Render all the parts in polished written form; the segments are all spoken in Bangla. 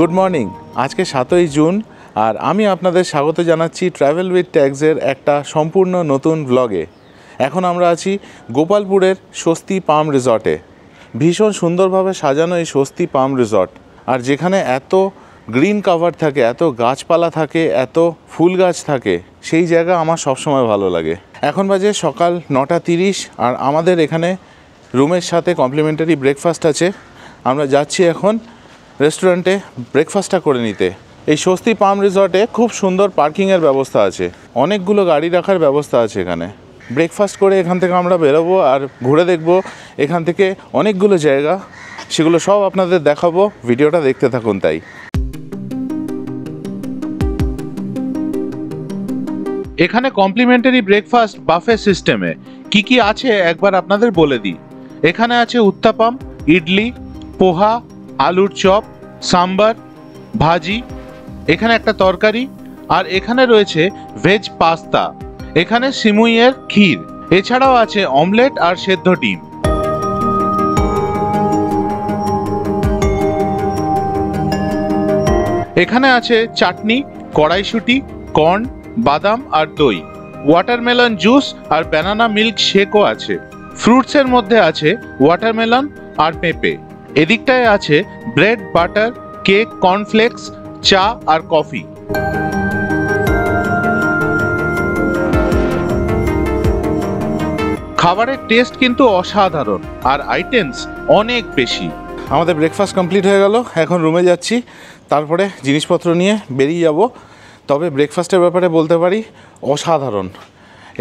Good morning. আজকে 7ই জুন আর আমি আপনাদের স্বাগত জানাচ্ছি ট্রাভেল উইথ ট্যাগসের একটা সম্পূর্ণ নতুন ব্লগে। এখন আমরা আছি গোপালপুরের স্বস্তি পাম রিসর্টে। ভীষণ সুন্দরভাবে সাজানো এই স্বস্তি পাম রিসর্ট, আর যেখানে এত গ্রিন কাভার থাকে, এত গাছপালা থাকে, এত ফুল গাছ থাকে, সেই জায়গা আমার সবসময় ভালো লাগে। এখন বাজে সকাল 9:30 আর আমাদের এখানে রুমের সাথে কমপ্লিমেন্টারি ব্রেকফাস্ট আছে। আমরা যাচ্ছি এখন রেস্টুরেন্টে ব্রেকফাস্টটা করে নিতে। এই স্বস্তি পাম রিসর্টে খুব সুন্দর পার্কিংয়ের ব্যবস্থা আছে, অনেকগুলো গাড়ি রাখার ব্যবস্থা আছে এখানে। ব্রেকফাস্ট করে এখান থেকে আমরা বেরোবো আর ঘুরে দেখব এখান থেকে অনেকগুলো জায়গা, সেগুলো সব আপনাদের দেখাবো। ভিডিওটা দেখতে থাকুন। তাই এখানে কমপ্লিমেন্টারি ব্রেকফাস্ট বাফে সিস্টেমে কি আছে একবার আপনাদের বলে দিই। এখানে আছে উত্তাপাম, ইডলি, পোহা, আলুর চপ, সাম্বার, ভাজি, এখানে একটা তরকারি, আর এখানে রয়েছে ভেজ পাস্তা, এখানে সিমুইয়ের ক্ষীর, এছাড়াও আছে অমলেট আর সেদ্ধ ডিম। এখানে আছে চাটনি, কড়াইশুঁটি, কর্ন, বাদাম আর দই, ওয়াটারমেলন জুস আর ব্যানানা মিল্ক শেকও আছে। ফ্রুটসের মধ্যে আছে ওয়াটারমেলন আর পেঁপে। এদিকটায় আছে ব্রেড, বাটার, কেক, কর্নফ্লেক্স, চা আর কফি। খাবারের টেস্ট কিন্তু অসাধারণ আর আইটেমস অনেক বেশি। আমাদের ব্রেকফাস্ট কমপ্লিট হয়ে গেল, এখন রুমে যাচ্ছি, তারপরে জিনিসপত্র নিয়ে বেরিয়ে যাব। তবে ব্রেকফাস্টের ব্যাপারে বলতে পারি অসাধারণ।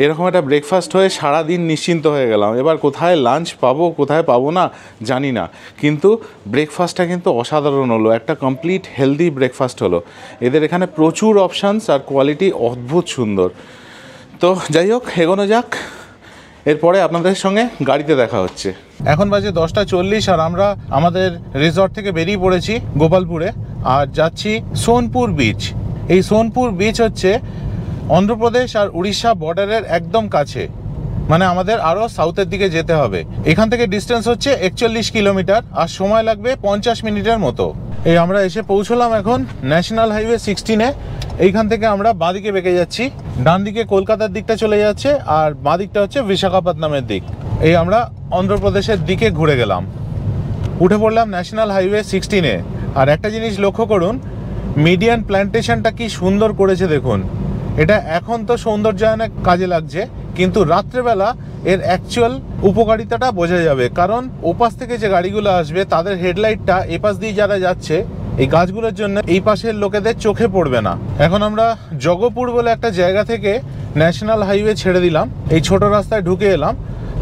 এরকম একটা ব্রেকফাস্ট হয়ে সারাদিন নিশ্চিন্ত হয়ে গেলাম। এবার কোথায় লাঞ্চ পাবো কোথায় পাবো না জানি না, কিন্তু ব্রেকফাস্টটা কিন্তু অসাধারণ হলো। একটা কমপ্লিট হেলদি ব্রেকফাস্ট হলো। এদের এখানে প্রচুর অপশানস আর কোয়ালিটি অদ্ভুত সুন্দর। তো যাই হোক, এগোনো যাক, এরপরে আপনাদের সঙ্গে গাড়িতে দেখা হচ্ছে। এখন বাজে 10:40 আর আমরা আমাদের রিসর্ট থেকে বেরিয়ে পড়েছি গোপালপুরে আর যাচ্ছি সোনপুর বিচ। এই সোনপুর বিচ হচ্ছে অন্ধ্রপ্রদেশ আর উড়িষ্যা বর্ডারের একদম কাছে, মানে আমাদের আরও সাউথের দিকে যেতে হবে। এখান থেকে ডিস্টেন্স হচ্ছে 41 কিলোমিটার আর সময় লাগবে 50 মিনিটের মতো। এই আমরা এসে পৌঁছলাম এখন ন্যাশনাল হাইওয়ে 16-এ। এইখান থেকে আমরা বাঁদিকে বেঁকে যাচ্ছি, ডান দিকে কলকাতার দিকটা চলে যাচ্ছে আর বাঁ দিকটা হচ্ছে বিশাখাপত্তনমের দিক। এই আমরা অন্ধ্রপ্রদেশের দিকে ঘুরে গেলাম, উঠে পড়লাম ন্যাশনাল হাইওয়ে 16-এ। আর একটা জিনিস লক্ষ্য করুন, মিডিয়ান প্ল্যান্টেশনটা কি সুন্দর করেছে দেখুন। এটা এখন তো সৌন্দর্যায়নের কাজে লাগছে, কিন্তু রাত্রেবেলা এর অ্যাকচুয়াল উপকারিতাটা বোঝা যাবে, কারণ ওপাশ থেকে যে গাড়িগুলো আসবে তাদের হেডলাইটটা এপাশ দিয়ে যারা যাচ্ছে এই গাছগুলোর জন্য এই পাশের লোকেদের চোখে পড়বে না। এখন আমরা জগপুর বলে একটা জায়গা থেকে ন্যাশনাল হাইওয়ে ছেড়ে দিলাম, এই ছোট রাস্তায় ঢুকে এলাম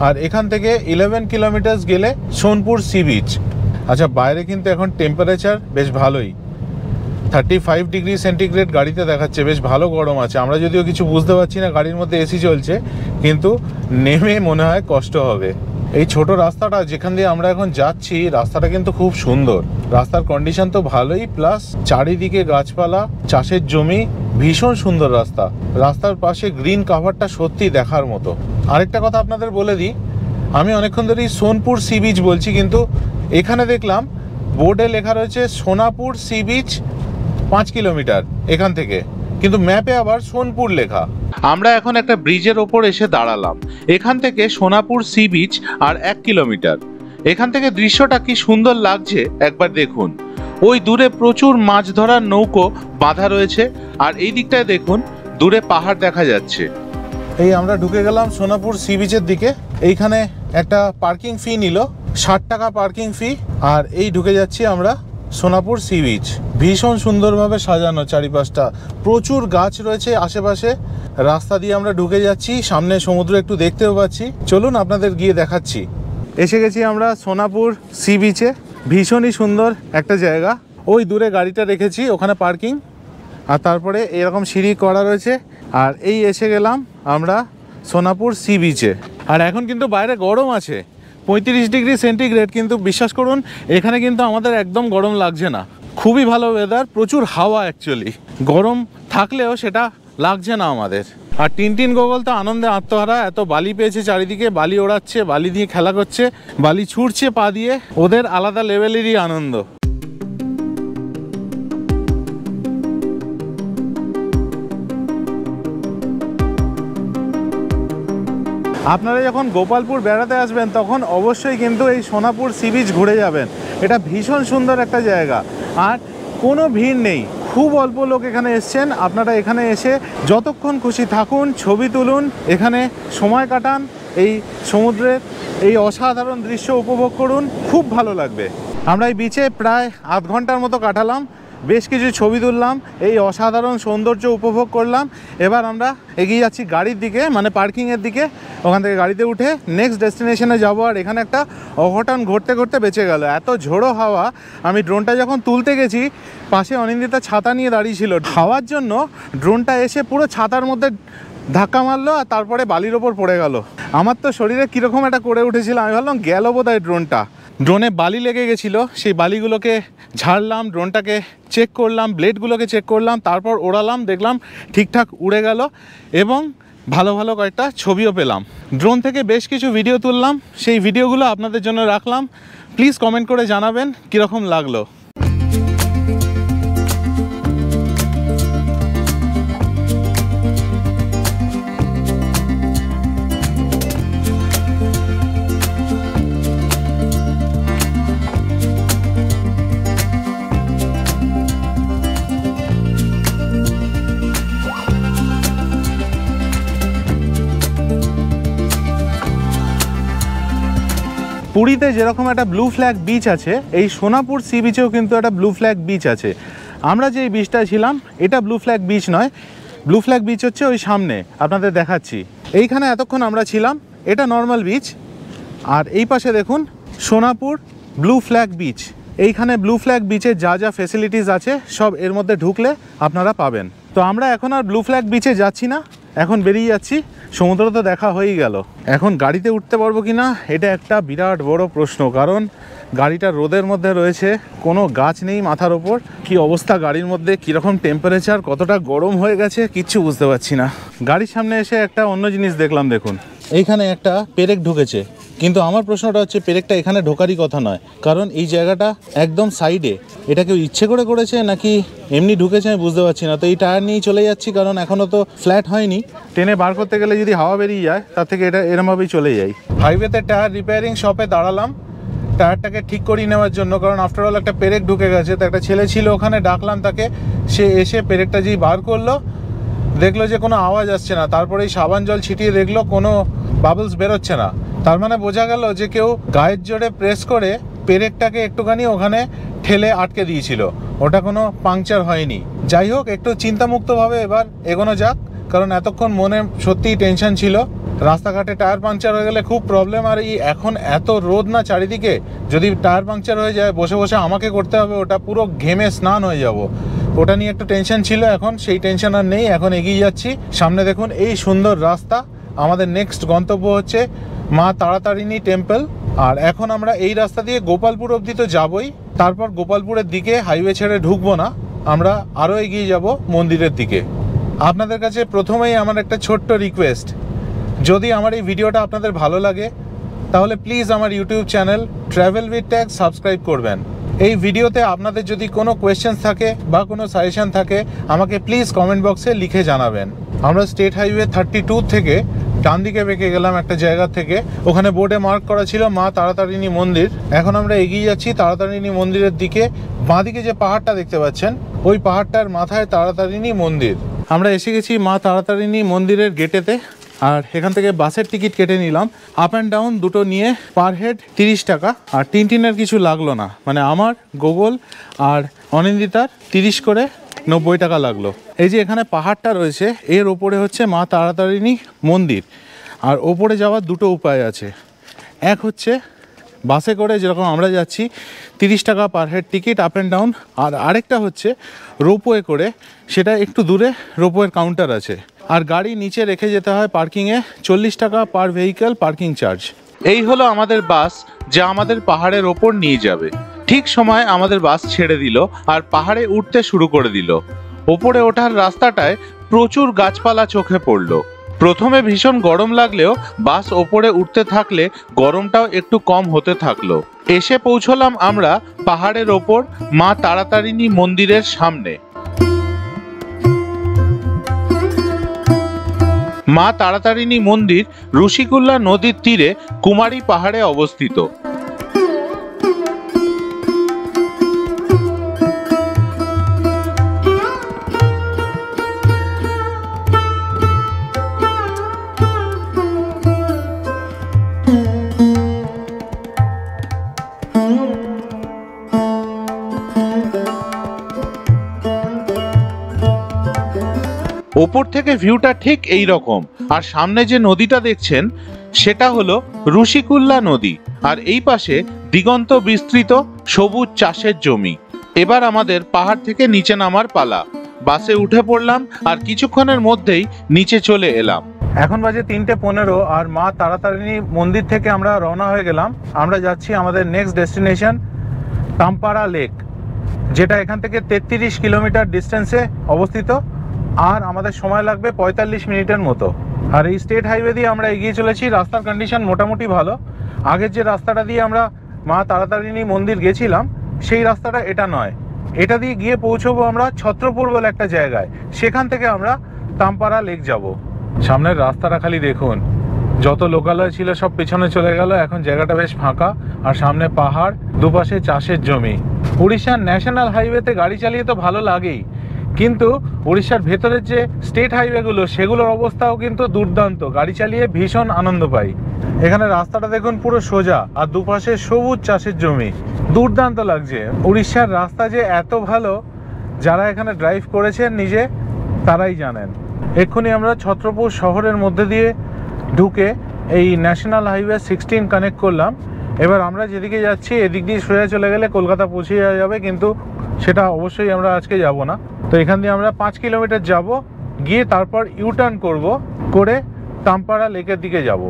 আর এখান থেকে 11 কিলোমিটার গেলে সোনপুর সি বিচ। আচ্ছা, বাইরে কিন্তু এখন টেম্পারেচার বেশ ভালোই, 35 ডিগ্রি সেন্টিগ্রেড গাড়িতে দেখাচ্ছে, বেশ ভালো গরম আছে। আমরা যদিও কিছু বুঝতে পারছি না, গাড়ির মধ্যে এসি চলছে, কিন্তু নেমে মনে হয় কষ্ট হবে। এই ছোট রাস্তাটা যেখান দিয়ে আমরা এখন যাচ্ছি, রাস্তাটা কিন্তু খুব সুন্দর, রাস্তার কন্ডিশন তো ভালোই, প্লাস চারিদিকে গাছপালা, চাষের জমি, ভীষণ সুন্দর রাস্তা। রাস্তার পাশে গ্রিন কাভারটা সত্যি দেখার মতো। আরেকটা কথা আপনাদের বলে দিই, আমি অনেকক্ষণ ধরেই সোনপুর সি বিচ বলছি, কিন্তু এখানে দেখলাম বোর্ডে লেখা রয়েছে সোনাপুর সি বিচ 5 কিলোমিটার এখান থেকে, কিন্তু ম্যাপে আবার সোনপুর লেখা। আমরা এখন একটা ব্রিজের ওপর এসে দাঁড়ালাম। এখান থেকে সোনাপুর সি বিচ আর 1 কিলোমিটার। এখান থেকে দৃশ্যটা কি সুন্দর লাগছে একবার দেখুন। ওই দূরে প্রচুর মাছ ধরার নৌকো বাঁধা রয়েছে আর এই দিকটায় দেখুন দূরে পাহাড় দেখা যাচ্ছে। এই আমরা ঢুকে গেলাম সোনাপুর সি বিচের দিকে। এইখানে একটা পার্কিং ফি নিল, 60 টাকা পার্কিং ফি, আর এই ঢুকে যাচ্ছি আমরা সোনাপুর সি বিচ। ভীষণ সুন্দরভাবে সাজানো চারিপাশটা, প্রচুর গাছ রয়েছে আশেপাশে। রাস্তা দিয়ে আমরা ঢুকে যাচ্ছি, সামনে সমুদ্র একটু দেখতেও পাচ্ছি। চলুন আপনাদের গিয়ে দেখাচ্ছি। এসে গেছি আমরা সোনাপুর সি বিচে, ভীষণই সুন্দর একটা জায়গা। ওই দূরে গাড়িটা রেখেছি, ওখানে পার্কিং, আর তারপরে এরকম সিঁড়ি করা রয়েছে। আর এই এসে গেলাম আমরা সোনাপুর সি বিচে। আর এখন কিন্তু বাইরে গরম আছে, 35 ডিগ্রি সেন্টিগ্রেড, কিন্তু বিশ্বাস করুন এখানে কিন্তু আমাদের একদম গরম লাগছে না। খুবই ভালো ওয়েদার, প্রচুর হাওয়া, অ্যাকচুয়ালি গরম থাকলেও সেটা লাগছে না আমাদের। আর টিনটিন গোগল তো আনন্দে আত্মহারা, এত বালি পেয়েছে চারিদিকে, বালি ওড়াচ্ছে, বালি দিয়ে খেলা করছে, বালি ছুটছে পা দিয়ে, ওদের আলাদা লেভেলেরই আনন্দ। আপনারা যখন গোপালপুর বেড়াতে আসবেন তখন অবশ্যই কিন্তু এই সোনাপুর সি বিচ ঘুরে যাবেন। এটা ভীষণ সুন্দর একটা জায়গা, আর কোনো ভিড় নেই, খুব অল্প লোক এখানে এসছেন। আপনারা এখানে এসে যতক্ষণ খুশি থাকুন, ছবি তুলুন, এখানে সময় কাটান, এই সমুদ্রের এই অসাধারণ দৃশ্য উপভোগ করুন, খুব ভালো লাগবে। আমরা এই বিচে প্রায় আধ ঘন্টার মতো কাটালাম, বেশ কিছু ছবি তুললাম, এই অসাধারণ সৌন্দর্য উপভোগ করলাম। এবার আমরা এগিয়ে যাচ্ছি গাড়ির দিকে, মানে পার্কিংয়ের দিকে। ওখান থেকে গাড়িতে উঠে নেক্সট ডেস্টিনেশনে যাব। আর এখানে একটা অঘটন ঘটতে ঘটতে বেঁচে গেল, এত ঝোড়ো হাওয়া। আমি ড্রোনটা যখন তুলতে গেছি, পাশে অনিন্দিতা ছাতা নিয়ে দাঁড়িয়ে ছিল, হাওয়ার জন্য ড্রোনটা এসে পুরো ছাতার মধ্যে ধাক্কা মারলো আর তারপরে বালির ওপর পড়ে গেল। আমার তো শরীরে কীরকম একটা করে উঠেছিল, আমি ভাবলাম গেল বোধহয় ড্রোনটা। ড্রোনে বালি লেগে গেছিলো, সেই বালিগুলোকে ঝাড়লাম, ড্রোনটাকে চেক করলাম, ব্লেডগুলোকে চেক করলাম, তারপর ওড়ালাম, দেখলাম ঠিকঠাক উড়ে গেল এবং ভালো ভালো কয়েকটা ছবিও পেলাম। ড্রোন থেকে বেশ কিছু ভিডিও তুললাম, সেই ভিডিওগুলো আপনাদের জন্য রাখলাম। প্লিজ কমেন্ট করে জানাবেন কীরকম লাগলো। পুরীতে যেরকম একটা ব্লু ফ্ল্যাগ বিচ আছে, এই সোনাপুর সি বিচেও কিন্তু একটা ব্লু ফ্ল্যাগ বিচ আছে। আমরা যে বিচটা ছিলাম এটা ব্লু ফ্ল্যাগ বিচ নয়, ব্লু ফ্ল্যাগ বিচ হচ্ছে ওই সামনে, আপনাদের দেখাচ্ছি। এইখানে এতক্ষণ আমরা ছিলাম, এটা নর্মাল বিচ। আর এই পাশে দেখুন সোনাপুর ব্লু ফ্ল্যাগ বিচ। এইখানে ব্লু ফ্ল্যাগ বিচের যা যা ফেসিলিটিস আছে সব এর মধ্যে ঢুকলে আপনারা পাবেন। তো আমরা এখন আর ব্লু ফ্ল্যাগ বিচে যাচ্ছি না, এখন বেরিয়ে যাচ্ছি। সমুদ্র তো দেখা হয়েই গেল, এখন গাড়িতে উঠতে পারবো কি না এটা একটা বিরাট বড় প্রশ্ন, কারণ গাড়িটা রোদের মধ্যে রয়েছে, কোনো গাছ নেই মাথার ওপর। কি অবস্থা গাড়ির মধ্যে, কীরকম টেম্পারেচার, কতটা গরম হয়ে গেছে কিচ্ছু বুঝতে পারছি না। গাড়ির সামনে এসে একটা অন্য জিনিস দেখলাম, দেখুন এইখানে একটা পেরেক ঢুকেছে, কিন্তু আমার প্রশ্নটা হচ্ছে পেরেকটা এখানে ঢোকারই কথা নয়, কারণ এই জায়গাটা একদম সাইডে। এটা কেউ ইচ্ছে করে করেছে নাকি এমনি ঢুকেছে আমি বুঝতে পারছি না। তো এই টায়ার নিয়েই চলে যাচ্ছি, কারণ এখনও তো ফ্ল্যাট হয়নি। টেনে বার করতে গেলে যদি হাওয়া বেরিয়ে যায়, তার থেকে এটা এরমভাবেই চলে যাই। হাইওয়েতে টায়ার রিপেয়ারিং শপে দাঁড়ালাম টায়ারটাকে ঠিক করিয়ে নেওয়ার জন্য, কারণ আফটারঅল একটা পেরেক ঢুকে গেছে। তো একটা ছেলে ছিল ওখানে, ডাকলাম তাকে, সে এসে পেরেকটা যেই বার করলো, দেখলো যে কোনো আওয়াজ আসছে না। তারপরে এই সাবান জল ছিটিয়ে দেখলো কোনো বাবলস বেরোচ্ছে না। তার মানে বোঝা গেল যে কেউ গায়ের জোরে প্রেস করে পেরেকটাকে একটুখানি ওখানে ঠেলে আটকে দিয়েছিল, ওটা কোনো পাংচার হয়নি। যাই হোক, একটু চিন্তামুক্তভাবে এবার এগোনো যাক, কারণ এতক্ষণ মনে সত্যিই টেনশন ছিল। রাস্তাঘাটে টায়ার পাংচার হয়ে গেলে খুব প্রবলেম। আর এই এখন এত রোদ না চারিদিকে, যদি টায়ার পাংচার হয়ে যায় বসে বসে আমাকে করতে হবে, ওটা পুরো ঘেমে স্নান হয়ে যাব। ওটা নিয়ে একটু টেনশন ছিল, এখন সেই টেনশন আর নেই, এখন এগিয়ে যাচ্ছি। সামনে দেখুন এই সুন্দর রাস্তা, আমাদের নেক্সট গন্তব্য হচ্ছে মা তারাতারিণী টেম্পল। আর এখন আমরা এই রাস্তা দিয়ে গোপালপুর অবধি তো যাবই, তারপর গোপালপুরের দিকে হাইওয়ে ছেড়ে ঢুকবো না, আমরা আরও এগিয়ে যাব মন্দিরের দিকে। আপনাদের কাছে প্রথমেই আমার একটা ছোট্ট রিকোয়েস্ট, যদি আমার এই ভিডিওটা আপনাদের ভালো লাগে তাহলে প্লিজ আমার YouTube channel travel with tag subscribe করবেন। এই ভিডিওতে আপনাদের যদি কোনো কোয়েশ্চেন্স থাকে বা কোনো সাজেশন থাকে, আমাকে প্লিজ কমেন্ট বক্সে লিখে জানাবেন। আমরা স্টেট হাইওয়ে 32 থেকে ডান দিকে বেঁকে গেলাম একটা জায়গা থেকে, ওখানে বোর্ডে মার্ক করা ছিল মা তারাতারিণী মন্দির। এখন আমরা এগিয়ে যাচ্ছি তারাতারিণী মন্দিরের দিকে। বাঁদিকে যে পাহাড়টা দেখতে পাচ্ছেন, ওই পাহাড়টার মাথায় তারাতারিণী মন্দির। আমরা এসে গেছি মা তারাতারিণী মন্দিরের গেটেতে। আর এখান থেকে বাসের টিকিট কেটে নিলাম, আপ অ্যান্ড ডাউন দুটো নিয়ে পার হেড 30 টাকা। আর টিনের কিছু লাগলো না, মানে আমার, গোগল আর অনিন্দিতার 30 করে 90 টাকা লাগলো। এই যে এখানে পাহাড়টা রয়েছে, এর ওপরে হচ্ছে মা তারাতারিণী মন্দির। আর ওপরে যাওয়ার দুটো উপায় আছে, এক হচ্ছে বাসে করে যেরকম আমরা যাচ্ছি 30 টাকা per head ticket up and down, আর আরেকটা হচ্ছে রোপওয়ে করে, সেটা একটু দূরে রোপওয়ের কাউন্টার আছে। আর গাড়ি নিচে রেখে যেতে হয় পার্কিংয়ে, 40 টাকা পার ভেহিক্যাল পার্কিং চার্জ। এই হলো আমাদের বাস, যা আমাদের পাহাড়ের ওপর নিয়ে যাবে। ঠিক সময় আমাদের বাস ছেড়ে দিল আর পাহাড়ে উঠতে শুরু করে দিল। ওপরে ওঠার রাস্তাটায় প্রচুর গাছপালা চোখে পড়লো। প্রথমে ভীষণ গরম লাগলেও বাস ওপরে উঠতে থাকলে গরমটাও একটু কম হতে থাকলো। এসে পৌঁছলাম আমরা পাহাড়ের ওপর মা তারাতারিণী মন্দিরের সামনে। মা তারাতারিণী মন্দির ঋষিকুল্যা নদীর তীরে কুমারী পাহাড়ে অবস্থিত। ওপর থেকে ভিউটা ঠিক এই রকম। আর সামনে যে নদীটা দেখছেন সেটা হলো ঋষিকুল্যা নদী, আর এই পাশে দিগন্ত বিস্তৃত সবুজ চাষের জমি। এবার আমাদের পাহাড় থেকে নিচে নামার পালা। বাসে উঠে পড়লাম আর কিছুক্ষণের মধ্যেই নিচে চলে এলাম। এখন বাজে 3:15 আর মা তারাতারিণী মন্দির থেকে আমরা রওনা হয়ে গেলাম। আমরা যাচ্ছি আমাদের নেক্সট ডেস্টিনেশন তাম্পারা লেক, যেটা এখান থেকে 33 কিলোমিটার ডিস্টেন্সে অবস্থিত, আর আমাদের সময় লাগবে 45 মিনিটের মতো। আর এই স্টেট হাইওয়ে দিয়ে আমরা এগিয়ে চলেছি। রাস্তার কন্ডিশন মোটামুটি ভালো। আগের যে রাস্তাটা দিয়ে আমরা মা তারাতারিণী মন্দির গেছিলাম সেই রাস্তাটা এটা নয়। এটা দিয়ে গিয়ে পৌঁছবো আমরা ছত্রপুর বলে একটা জায়গায়, সেখান থেকে আমরা তাম্পারা লেক যাব। সামনের রাস্তাটা খালি দেখুন, যত লোকালয় ছিল সব পিছনে চলে গেল। এখন জায়গাটা বেশ ফাঁকা, আর সামনে পাহাড়, দুপাশে চাষের জমি। উড়িষ্যার ন্যাশনাল হাইওয়েতে গাড়ি চালিয়ে তো ভালো লাগেই, কিন্তু উড়িষ্যার ভেতরের যে স্টেট হাইওয়েগুলো সেগুলোর অবস্থাও কিন্তু দুর্দান্ত। গাড়ি চালিয়ে ভীষণ আনন্দ পাই। এখানে রাস্তাটা দেখুন পুরো সোজা, আর দুপাশে সবুজ চাষের জমি, দুর্দান্ত লাগছে। উড়িষ্যার রাস্তা যে এত ভালো, যারা এখানে ড্রাইভ করেছেন নিজে তারাই জানেন। এক্ষুনি আমরা ছত্রপুর শহরের মধ্যে দিয়ে ঢুকে এই ন্যাশনাল হাইওয়ে 16 কানেক্ট করলাম। এবার আমরা যেদিকে যাচ্ছি এদিক দিয়ে সোজা চলে গেলে কলকাতা পৌঁছে যাবে, কিন্তু সেটা অবশ্যই আমরা আজকে যাব না। তো এখান দিয়ে আমরা 5 কিলোমিটার যাব, গিয়ে তারপর ইউটার্ন করে তাম্পারা লেকের দিকে যাব।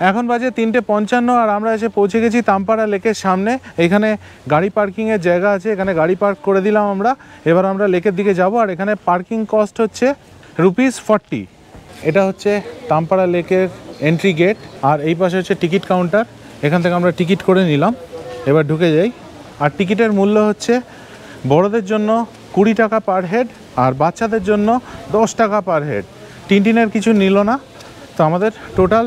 এখন বাজে 3:55 আর আমরা এসে পৌঁছে গেছি তাম্পারা লেকের সামনে। এখানে গাড়ি পার্কিংয়ের জায়গা আছে, এখানে গাড়ি পার্ক করে দিলাম আমরা। এবার আমরা লেকের দিকে যাব, আর এখানে পার্কিং কস্ট হচ্ছে ₹40। এটা হচ্ছে তাম্পারা লেকের এন্ট্রি গেট, আর এই পাশে হচ্ছে টিকিট কাউন্টার। এখান থেকে আমরা টিকিট করে নিলাম, এবার ঢুকে যাই। আর টিকিটের মূল্য হচ্ছে বড়দের জন্য 20 টাকা পার হেড, আর বাচ্চাদের জন্য 10 টাকা পার হেড। টিনটিনের কিছু নিল না, তো আমাদের টোটাল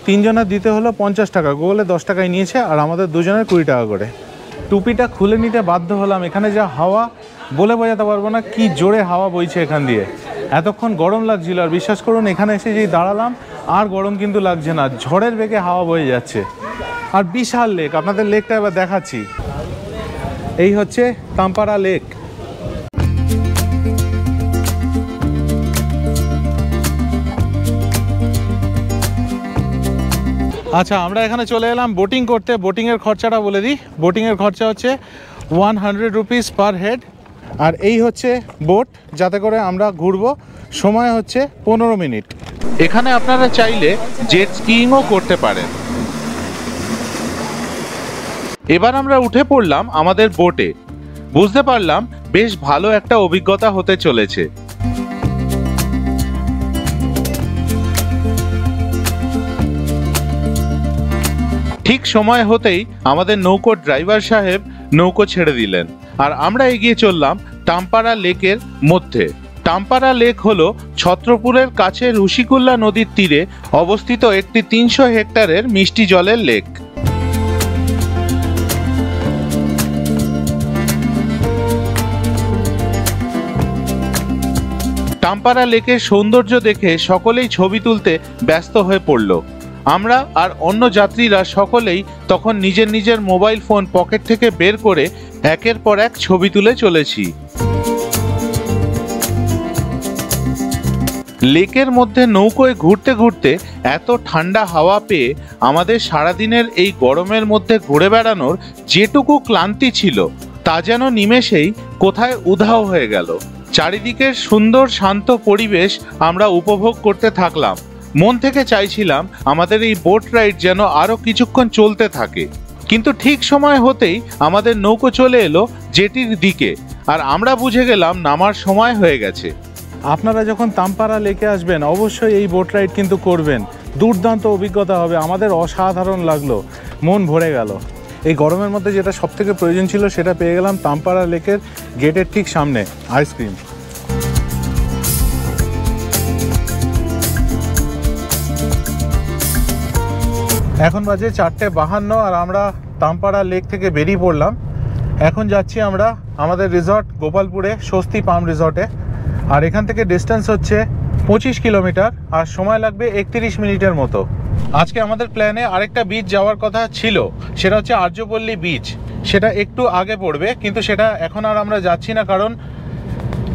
3 জনের দিতে হলো 50 টাকা। গুগলে 10 টাকায় নিয়েছে, আর আমাদের 2 জনের 20 টাকা করে। টুপিটা খুলে নিতে বাধ্য হলাম। এখানে যা হাওয়া বলে বোঝাতে পারবো না, কি জোরে হাওয়া বইছে এখান দিয়ে। এতক্ষণ গরম লাগছিল, আর বিশ্বাস করুন এখানে এসে যেই দাঁড়ালাম আর গরম কিন্তু লাগছে না, ঝড়ের বেগে হাওয়া বয়ে যাচ্ছে। আর বিশাল লেক, আপনাদের লেকটা এবার দেখাচ্ছি। এই হচ্ছে তাম্পারা লেক। আচ্ছা, আমরা এখানে চলে এলাম বোটিং করতে। বোটিংয়ের খরচাটা বলে দিই। বোটিংয়ের খরচা হচ্ছে 100 রুপিস পার হেড, আর এই হচ্ছে বোট যাতে করে আমরা ঘুরবো। সময় হচ্ছে 15 মিনিট। এখানে আপনারা চাইলে জেট স্কিইংও করতে পারেন। এবার আমরা উঠে পড়লাম আমাদের বোটে। বুঝতে পারলাম বেশ ভালো একটা অভিজ্ঞতা হতে চলেছে। ঠিক সময় হতেই আমাদের নৌকোর ড্রাইভার সাহেব নৌকো ছেড়ে দিলেন, আর আমরা এগিয়ে চললাম তাম্পারা লেকের মধ্যে। তাম্পারা লেক হলো ছত্রপুরের কাছে ঋষিকুল্যা নদীর তীরে অবস্থিত একটি 300 হেক্টরের মিষ্টি জলের লেক। তাম্পারা লেকের সৌন্দর্য দেখে সকলেই ছবি তুলতে ব্যস্ত হয়ে পড়ল। আমরা আর অন্য যাত্রীরা সকলেই তখন নিজের নিজের মোবাইল ফোন পকেট থেকে বের করে একের পর এক ছবি তুলে চলেছি। লেকের মধ্যে নৌকোয় ঘুরতে ঘুরতে এত ঠান্ডা হাওয়া পেয়ে আমাদের সারাদিনের এই গরমের মধ্যে ঘুরে বেড়ানোর যেটুকু ক্লান্তি ছিল তা যেন নিমেষেই কোথায় উধাও হয়ে গেল। চারিদিকের সুন্দর শান্ত পরিবেশ আমরা উপভোগ করতে থাকলাম। মন থেকে চাইছিলাম আমাদের এই বোট রাইড যেন আরো কিছুক্ষণ চলতে থাকে, কিন্তু ঠিক সময় হতেই আমাদের নৌকো চলে এলো জেটির দিকে, আর আমরা বুঝে গেলাম নামার সময় হয়ে গেছে। আপনারা যখন তাম্পারা লেকে আসবেন অবশ্যই এই বোট রাইড কিন্তু করবেন। দুর্দান্ত অভিজ্ঞতা হবে। আমাদের অসাধারণ লাগলো, মন ভরে গেল। এই গরমের মধ্যে যেটা সবথেকে প্রয়োজন ছিল সেটা পেয়ে গেলাম তাম্পারা লেকের গেটের ঠিক সামনে, আইসক্রিম। এখন বাজে 4:52 আর আমরা তামপাড়া লেক থেকে বেরিয়ে পড়লাম। এখন যাচ্ছি আমরা আমাদের রিসর্ট গোপালপুরে, স্বস্তি পাম রিসর্টে। আর এখান থেকে ডিস্টেন্স হচ্ছে 25 কিলোমিটার আর সময় লাগবে 31 মিনিটের মতো। আজকে আমাদের প্ল্যানে আরেকটা বিচ যাওয়ার কথা ছিল, সেটা হচ্ছে আর্যপল্লী বিচ। সেটা একটু আগে পড়বে, কিন্তু সেটা এখন আর আমরা যাচ্ছি না, কারণ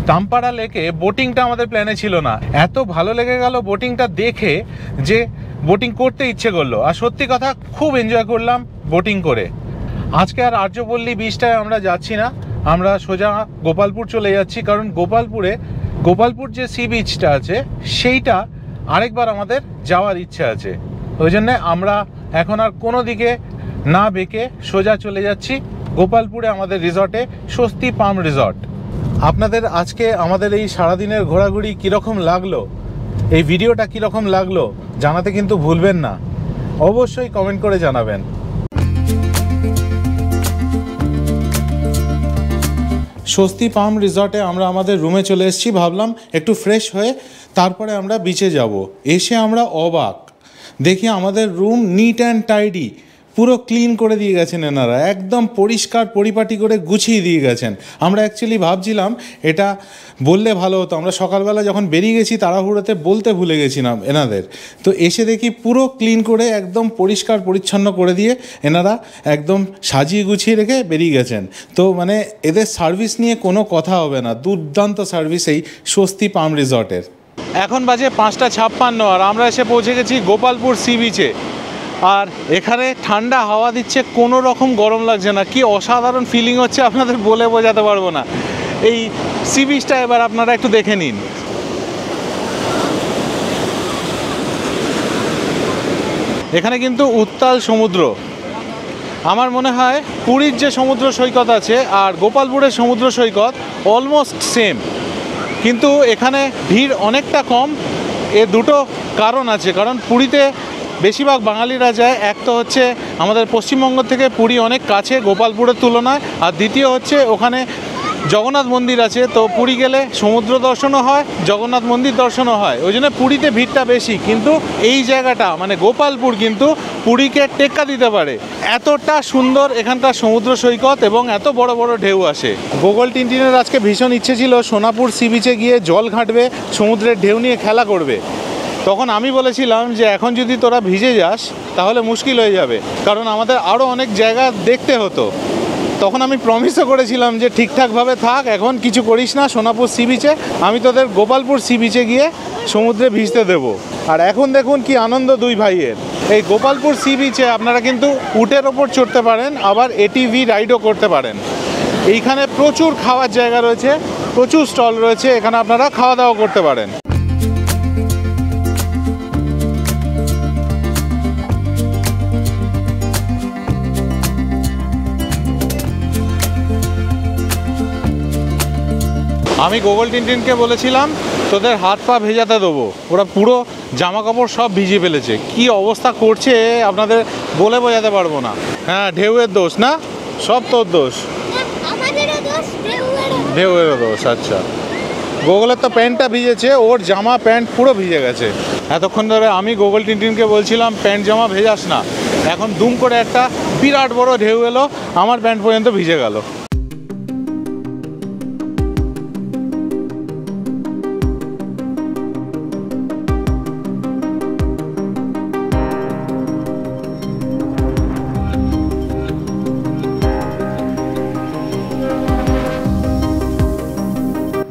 তামপাড়া লেকে বোটিংটা আমাদের প্ল্যানে ছিল না। এত ভালো লেগে গেল বোটিংটা দেখে যে বোটিং করতে ইচ্ছে করলো, আর সত্যি কথা খুব এনজয় করলাম বোটিং করে। আজকে আর আর্যপল্লী বিচটায় আমরা যাচ্ছি না, আমরা সোজা গোপালপুর চলে যাচ্ছি, কারণ গোপালপুর যে সি বিচটা আছে সেইটা আরেকবার আমাদের যাওয়ার ইচ্ছে আছে। ওই জন্যে আমরা এখন আর কোনো দিকে না বেঁকে সোজা চলে যাচ্ছি গোপালপুরে আমাদের রিসর্টে, স্বস্তি পাম রিসর্ট। আপনাদের আজকে আমাদের এই সারাদিনের ঘোরাঘুরি কীরকম লাগলো, এই ভিডিওটা কীরকম লাগলো জানাতে কিন্তু ভুলবেন না, অবশ্যই কমেন্ট করে জানাবেন। স্বস্তি পাম রিসর্টে আমরা আমাদের রুমে চলে এসেছি। ভাবলাম একটু ফ্রেশ হয়ে তারপরে আমরা বিচে যাব। এসে আমরা অবাক, দেখি আমাদের রুম নিট অ্যান্ড টাইডি, পুরো ক্লিন করে দিয়ে গেছেন এনারা, একদম পরিষ্কার পরিপাটি করে গুছিয়ে দিয়ে গেছেন। আমরা অ্যাকচুয়ালি ভাবছিলাম এটা বললে ভালো হতো, আমরা সকালবেলা যখন বেরিয়ে গেছি তাড়াহুড়োতে বলতে ভুলে গেছিলাম এনাদের। তো এসে দেখি পুরো ক্লিন করে একদম পরিষ্কার পরিচ্ছন্ন করে দিয়ে এনারা একদম সাজিয়ে গুছিয়ে রেখে বেরিয়ে গেছেন। তো মানে এদের সার্ভিস নিয়ে কোনো কথা হবে না, দুর্দান্ত সার্ভিস এই স্বস্তি পাম রিসর্টের। এখন বাজে 5:56 আর আমরা এসে পৌঁছে গেছি গোপালপুর সি বিচে। আর এখানে ঠান্ডা হাওয়া দিচ্ছে, কোনো রকম গরম লাগছে না। কি অসাধারণ ফিলিং হচ্ছে আপনাদের বলে বোঝাতে পারবো না। এই সি বিচটা এবার আপনারা একটু দেখে নিন। এখানে কিন্তু উত্তাল সমুদ্র। আমার মনে হয় পুরীর যে সমুদ্র সৈকত আছে আর গোপালপুরের সমুদ্র সৈকত অলমোস্ট সেম, কিন্তু এখানে ভিড় অনেকটা কম। দুটো কারণ আছে, কারণ পুরীতে বেশিরভাগ বাঙালিরা যায়, এক তো হচ্ছে আমাদের পশ্চিমবঙ্গ থেকে পুরী অনেক কাছে গোপালপুরের তুলনায়, আর দ্বিতীয় হচ্ছে ওখানে জগন্নাথ মন্দির আছে। তো পুরী গেলে সমুদ্র দর্শনও হয়, জগন্নাথ মন্দির দর্শনও হয়, ওই জন্য পুরীতে ভিড়টা বেশি। কিন্তু এই জায়গাটা মানে গোপালপুর কিন্তু পুরীকে টেক্কা দিতে পারে, এতটা সুন্দর এখানকার সমুদ্র সৈকত এবং এত বড় বড় ঢেউ আসে। গোগল টিনটিনের আজকে ভীষণ ইচ্ছে ছিল সোনাপুর সি বিচে গিয়ে জল ঘাঁটবে, সমুদ্রের ঢেউ নিয়ে খেলা করবে। তখন আমি বলেছিলাম যে এখন যদি তোরা ভিজে যাস তাহলে মুশকিল হয়ে যাবে, কারণ আমাদের আরও অনেক জায়গা দেখতে হতো। তখন আমি প্রমিসও করেছিলাম যে ঠিকঠাকভাবে থাক, এখন কিছু করিস না সোনাপুর সি বিচে, আমি তোদের গোপালপুর সি বিচে গিয়ে সমুদ্রে ভিজতে দেবো। আর এখন দেখুন কি আনন্দ দুই ভাইয়ের। এই গোপালপুর সি বিচে আপনারা কিন্তু উটের ওপর চড়তে পারেন, আবার এটিভি রাইডও করতে পারেন। এইখানে প্রচুর খাওয়ার জায়গা রয়েছে, প্রচুর স্টল রয়েছে, এখানে আপনারা খাওয়া দাওয়া করতে পারেন। আমি গোগল টিনটিনকে বলেছিলাম তোদের হাত পা ভেজাতে দেবো, ওরা পুরো জামা কাপড় সব ভিজিয়ে ফেলেছে। কি অবস্থা করছে আপনাদের বলে বোঝাতে পারবো না। হ্যাঁ, ঢেউয়ের দোষ না, সব তোর দোষ, ঢেউয়েরও দোষ। আচ্ছা, গোগলের তো প্যান্টটা ভিজেছে, ওর জামা প্যান্ট পুরো ভিজে গেছে। এতক্ষণ ধরে আমি গোগল টিনটিনকে বলছিলাম প্যান্ট জামা ভেজাস না, এখন দুম করে একটা বিরাট বড় ঢেউ এলো, আমার প্যান্ট পর্যন্ত ভিজে গেল।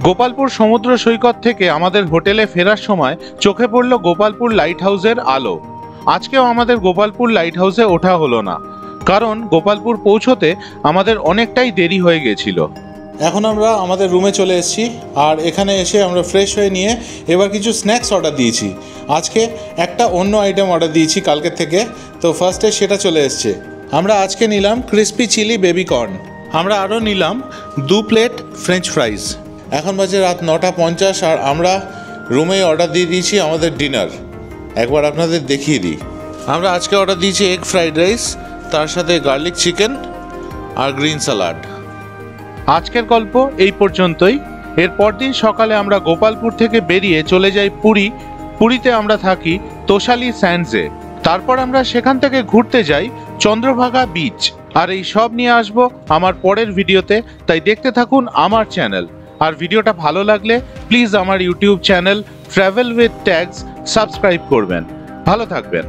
গোপালপুর সমুদ্র সৈকত থেকে আমাদের হোটেলে ফেরার সময় চোখে পড়ল গোপালপুর লাইট হাউসের আলো। আজকেও আমাদের গোপালপুর লাইট হাউসে ওঠা হলো না, কারণ গোপালপুর পৌঁছতে আমাদের অনেকটাই দেরি হয়ে গেছিল। এখন আমরা আমাদের রুমে চলে এসেছি, আর এখানে এসে আমরা ফ্রেশ হয়ে নিয়ে এবার কিছু স্ন্যাক্স অর্ডার দিয়েছি। আজকে একটা অন্য আইটেম অর্ডার দিয়েছি কালকের থেকে, তো ফার্স্টে সেটা চলে এসছে। আমরা আজকে নিলাম ক্রিসপি চিলি বেবি কর্ন, আমরা আরও নিলাম 2 প্লেট ফ্রেঞ্চ ফ্রাইজ। এখন বাজে রাত 9:50 আর আমরা রুমে অর্ডার দিয়ে দিয়েছি আমাদের ডিনার। একবার আপনাদের দেখিয়ে দিই। আমরা আজকে অর্ডার দিয়েছি এগ ফ্রাইড রাইস, তার সাথে গার্লিক চিকেন আর গ্রিন স্যালাড। আজকের গল্প এই পর্যন্তই। এর পরদিন সকালে আমরা গোপালপুর থেকে বেরিয়ে চলে যাই পুরী। পুরীতে আমরা থাকি তোষালি স্যান্ডসে। তারপর আমরা সেখান থেকে ঘুরতে যাই চন্দ্রভাগা বিচ। আর এই সব নিয়ে আসবো আমার পরের ভিডিওতে, তাই দেখতে থাকুন আমার চ্যানেল। আর ভিডিওটা ভালো লাগলে প্লিজ আমার YouTube channel travel with tags subscribe করবেন। ভালো থাকবেন।